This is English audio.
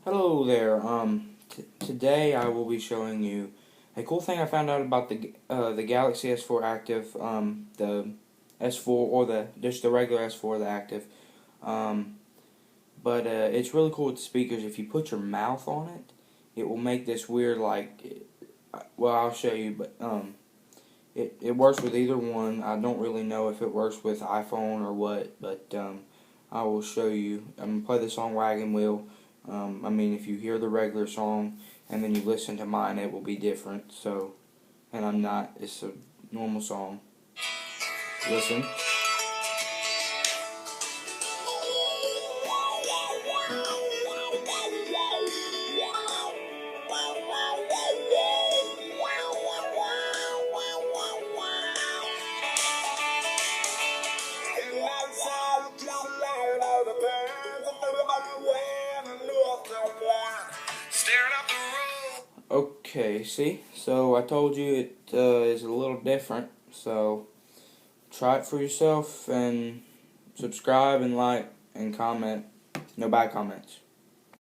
Hello there. Today I will be showing you a cool thing I found out about the Galaxy S4 Active, the S4 or just the regular S4, the Active. Um, but it's really cool with the speakers. If you put your mouth on it, it will make this weird well, I'll show you, but it works with either one. I don't really know if it works with iPhone or what, but I will show you. I'm gonna play the song Wagon Wheel. If you hear the regular song and then you listen to mine, it will be different. So, and it's a normal song. Listen. Okay, see? So I told you it is a little different. So try it for yourself and subscribe and like and comment. No bad comments.